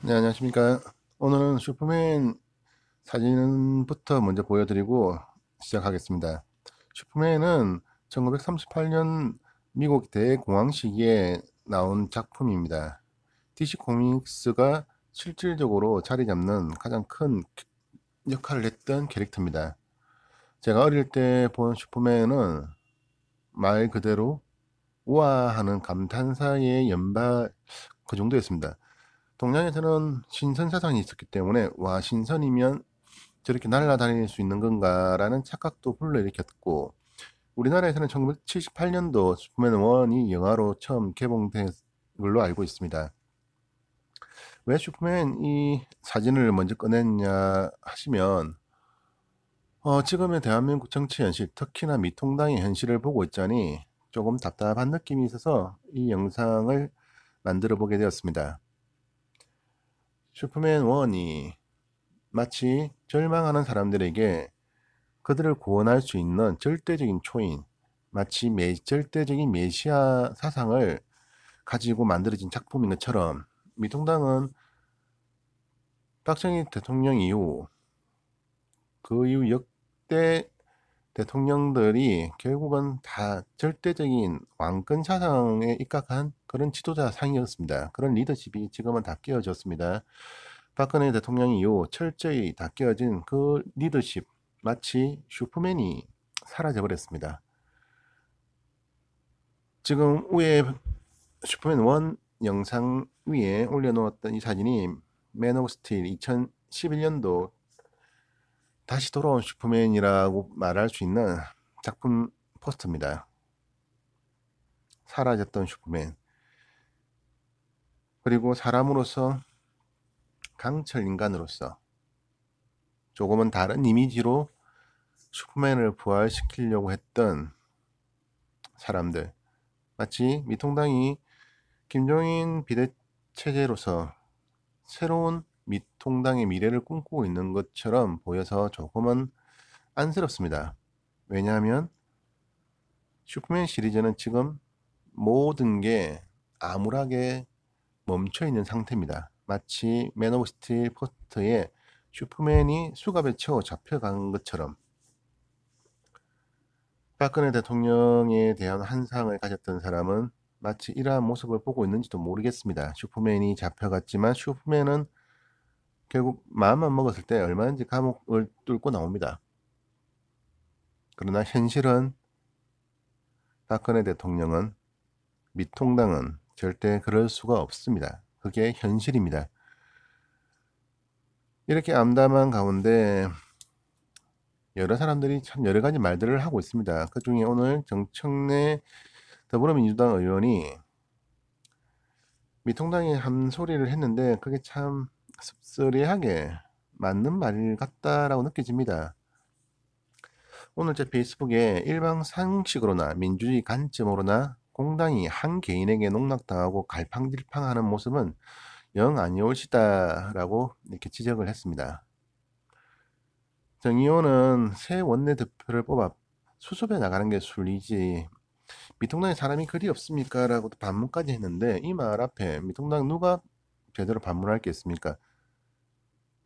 네, 안녕하십니까. 오늘은 슈퍼맨 사진부터 먼저 보여드리고 시작하겠습니다. 슈퍼맨은 1938년 미국 대공황 시기에 나온 작품입니다. DC 코믹스가 실질적으로 자리 잡는 가장 큰 역할을 했던 캐릭터입니다. 제가 어릴 때 본 슈퍼맨은 말 그대로 우아하는 감탄사의 연발 그 정도였습니다. 동양에서는 신선 사상이 있었기 때문에 와, 신선이면 저렇게 날아다닐 수 있는 건가라는 착각도 불러일으켰고, 우리나라에서는 1978년도 슈퍼맨 1이 영화로 처음 개봉된 걸로 알고 있습니다. 왜 슈퍼맨 이 사진을 먼저 꺼냈냐 하시면, 지금의 대한민국 정치 현실, 특히나 미통당의 현실을 보고 있자니 조금 답답한 느낌이 있어서 이 영상을 만들어 보게 되었습니다. 슈퍼맨 1이 마치 절망하는 사람들에게 그들을 구원할 수 있는 절대적인 초인, 마치 절대적인 메시아 사상을 가지고 만들어진 작품인 것처럼, 미통당은 박정희 대통령 이후 그 이후 역대 대통령들이 결국은 다 절대적인 왕권 사상에 입각한 그런 지도자 상이었습니다. 그런 리더십이 지금은 다 깨어졌습니다. 박근혜 대통령 이후 철저히 다 깨어진 그 리더십, 마치 슈퍼맨이 사라져버렸습니다. 지금 위에 슈퍼맨 1 영상 위에 올려놓았던 이 사진이 맨 오브 스틸 2011년도 다시 돌아온 슈퍼맨이라고 말할 수 있는 작품 포스터입니다. 사라졌던 슈퍼맨. 그리고 사람으로서, 강철 인간으로서 조금은 다른 이미지로 슈퍼맨을 부활시키려고 했던 사람들, 마치 미통당이 김종인 비대체제로서 새로운 미통당의 미래를 꿈꾸고 있는 것처럼 보여서 조금은 안쓰럽습니다. 왜냐하면 슈퍼맨 시리즈는 지금 모든 게 암울하게 멈춰있는 상태입니다. 마치 맨 오브 스틸 포스터에 슈퍼맨이 수갑에 채워 잡혀간 것처럼. 박근혜 대통령에 대한 환상을 가졌던 사람은 마치 이러한 모습을 보고 있는지도 모르겠습니다. 슈퍼맨이 잡혀갔지만 슈퍼맨은 결국 마음만 먹었을 때 얼마든지 감옥을 뚫고 나옵니다. 그러나 현실은 박근혜 대통령은, 미통당은 절대 그럴 수가 없습니다. 그게 현실입니다. 이렇게 암담한 가운데 여러 사람들이 참 여러 가지 말들을 하고 있습니다. 그 중에 오늘 정청래 더불어민주당 의원이 미통당이 한 소리를 했는데 그게 참 씁쓸하게 맞는 말 같다라고 느껴집니다. 오늘 제 페이스북에 일방 상식으로나 민주주의 관점으로나 공당이 한 개인에게 농락당하고 갈팡질팡하는 모습은 영 아니올시다라고 이렇게 지적을 했습니다. 정의원은 새 원내대표를 뽑아 수습해 나가는 게 순리지 미통당에 사람이 그리 없습니까? 라고 반문까지 했는데 이 말 앞에 미통당 누가 제대로 반문할 게 있습니까?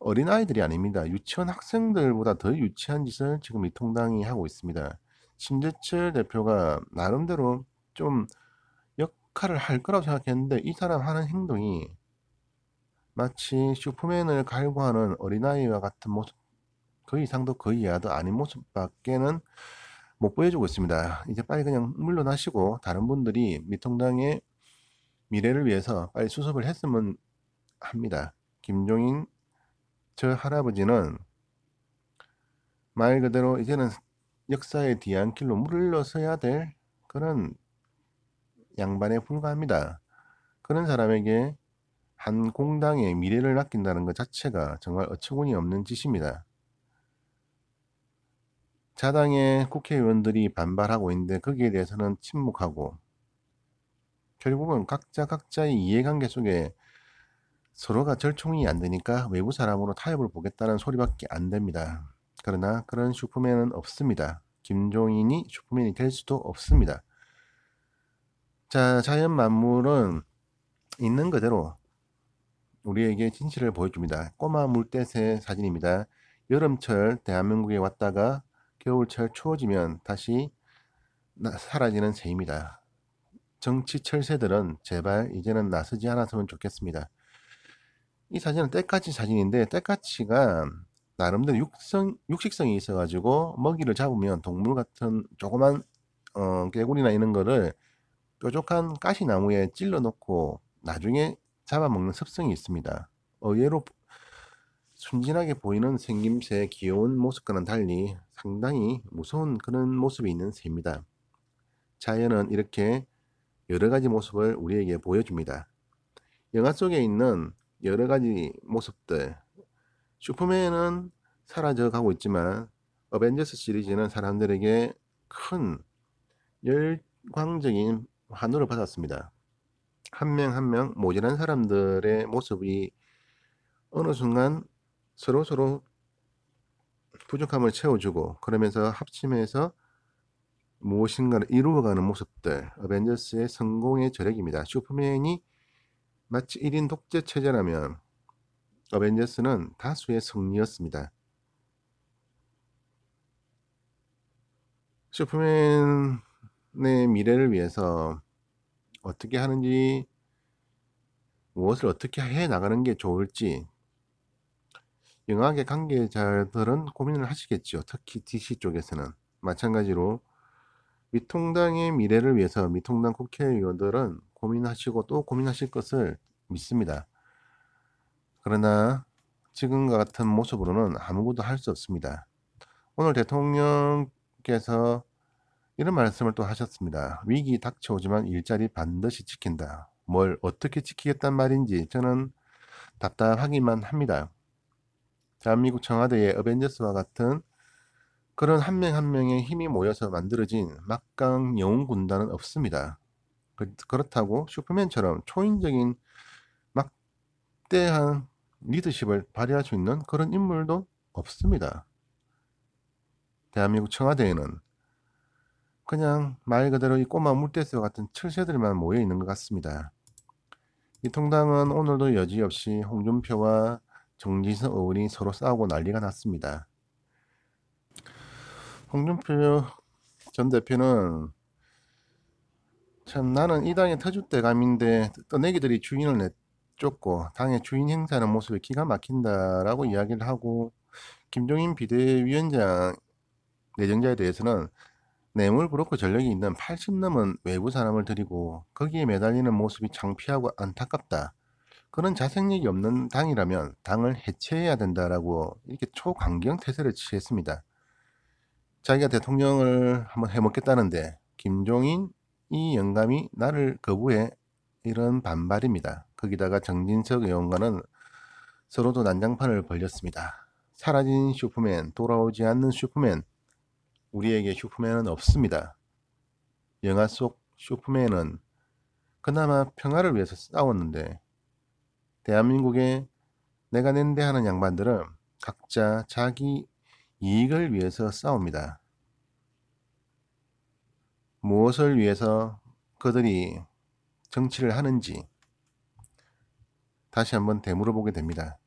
어린아이들이 아닙니다. 유치원 학생들보다 더 유치한 짓을 지금 미통당이 하고 있습니다. 심재철 대표가 나름대로 좀 역할을 할 거라고 생각했는데 이 사람 하는 행동이 마치 슈퍼맨을 갈구하는 어린아이와 같은 모습, 그 이상도 그 이하도 아닌 모습밖에는 못 보여주고 있습니다. 이제 빨리 그냥 물러나시고 다른 분들이 미통당의 미래를 위해서 빨리 수습을 했으면 합니다. 김종인 저 할아버지는 말 그대로 이제는 역사의 뒤안길로 물러서야 될 그런 양반에 불과합니다. 그런 사람에게 한 공당의 미래를 맡긴다는 것 자체가 정말 어처구니 없는 짓입니다. 자당의 국회의원들이 반발하고 있는데 거기에 대해서는 침묵하고 결국은 각자의 이해관계 속에 서로가 절충이 안 되니까 외부 사람으로 타협을 보겠다는 소리밖에 안 됩니다. 그러나 그런 슈퍼맨은 없습니다. 김종인이 슈퍼맨이 될 수도 없습니다. 자, 자연 만물은 있는 그대로 우리에게 진실을 보여줍니다. 꼬마 물떼새 사진입니다. 여름철 대한민국에 왔다가 겨울철 추워지면 다시 사라지는 새입니다. 정치 철새들은 제발 이제는 나서지 않았으면 좋겠습니다. 이 사진은 때까치 사진인데 때까치가 나름대로 육식성이 있어가지고 먹이를 잡으면 동물 같은 조그만 개구리나 이런 거를 뾰족한 가시나무에 찔러 놓고 나중에 잡아먹는 습성이 있습니다. 의외로 순진하게 보이는 생김새 귀여운 모습과는 달리 상당히 무서운 그런 모습이 있는 새입니다. 자연은 이렇게 여러가지 모습을 우리에게 보여줍니다. 영화 속에 있는 여러가지 모습들, 슈퍼맨은 사라져 가고 있지만 어벤져스 시리즈는 사람들에게 큰 열광적인 환호를 받았습니다. 한 명 한 명 모자란 사람들의 모습이 어느 순간 서로 부족함을 채워주고 그러면서 합심해서 무엇인가를 이루어가는 모습들, 어벤져스의 성공의 저력입니다. 슈퍼맨이 마치 1인 독재 체제라면 어벤져스는 다수의 승리였습니다. 슈퍼맨의 미래를 위해서 어떻게 하는지, 무엇을 어떻게 해 나가는 게 좋을지 영화계 관계자들은 고민을 하시겠죠. 특히 DC 쪽에서는. 마찬가지로 미통당의 미래를 위해서 미통당 국회의원들은 고민하시고 또 고민하실 것을 믿습니다. 그러나 지금과 같은 모습으로는 아무것도 할 수 없습니다. 오늘 대통령께서 이런 말씀을 또 하셨습니다. 위기 닥쳐오지만 일자리 반드시 지킨다. 뭘 어떻게 지키겠단 말인지 저는 답답하기만 합니다. 대한민국 청와대의 어벤져스와 같은 그런 한 명 한 명의 힘이 모여서 만들어진 막강 영웅 군단은 없습니다. 그렇다고 슈퍼맨처럼 초인적인 막대한 리더십을 발휘할 수 있는 그런 인물도 없습니다. 대한민국 청와대에는 그냥 말 그대로 이 꼬마 물떼새와 같은 철새들만 모여 있는 것 같습니다. 이 통당은 오늘도 여지없이 홍준표와 정진석 의원이 서로 싸우고 난리가 났습니다. 홍준표 전 대표는 참 나는 이 당의 터줏대감인데 떠내기들이 주인을 내쫓고 당의 주인 행사하는 모습이 기가 막힌다라고 이야기를 하고, 김종인 비대위원장 내정자에 대해서는 뇌물 그렇고 전력이 있는 80 넘은 외부 사람을 들이고 거기에 매달리는 모습이 창피하고 안타깝다. 그런 자생력이 없는 당이라면 당을 해체해야 된다라고 이렇게 초강경 태세를 취했습니다. 자기가 대통령을 한번 해먹겠다는데 김종인 이 영감이 나를 거부해, 이런 반발입니다. 거기다가 정진석 의원과는 서로도 난장판을 벌였습니다. 사라진 슈퍼맨, 돌아오지 않는 슈퍼맨, 우리에게 슈퍼맨은 없습니다. 영화 속 슈퍼맨은 그나마 평화를 위해서 싸웠는데 대한민국에 내가 낸데 하는 양반들은 각자 자기 이익을 위해서 싸웁니다. 무엇을 위해서 그들이 정치를 하는지 다시 한번 되물어보게 됩니다.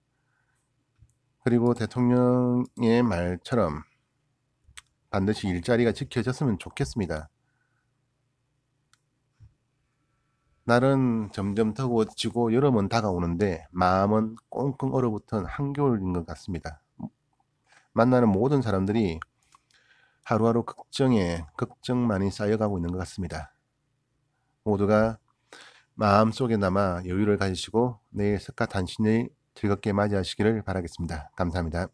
그리고 대통령의 말처럼 반드시 일자리가 지켜졌으면 좋겠습니다. 날은 점점 더워지고 여름은 다가오는데 마음은 꽁꽁 얼어붙은 한겨울인 것 같습니다. 만나는 모든 사람들이 하루하루 걱정만이 쌓여가고 있는 것 같습니다. 모두가 마음속에 남아 여유를 가지시고 내일 석가탄신일 즐겁게 맞이하시기를 바라겠습니다. 감사합니다.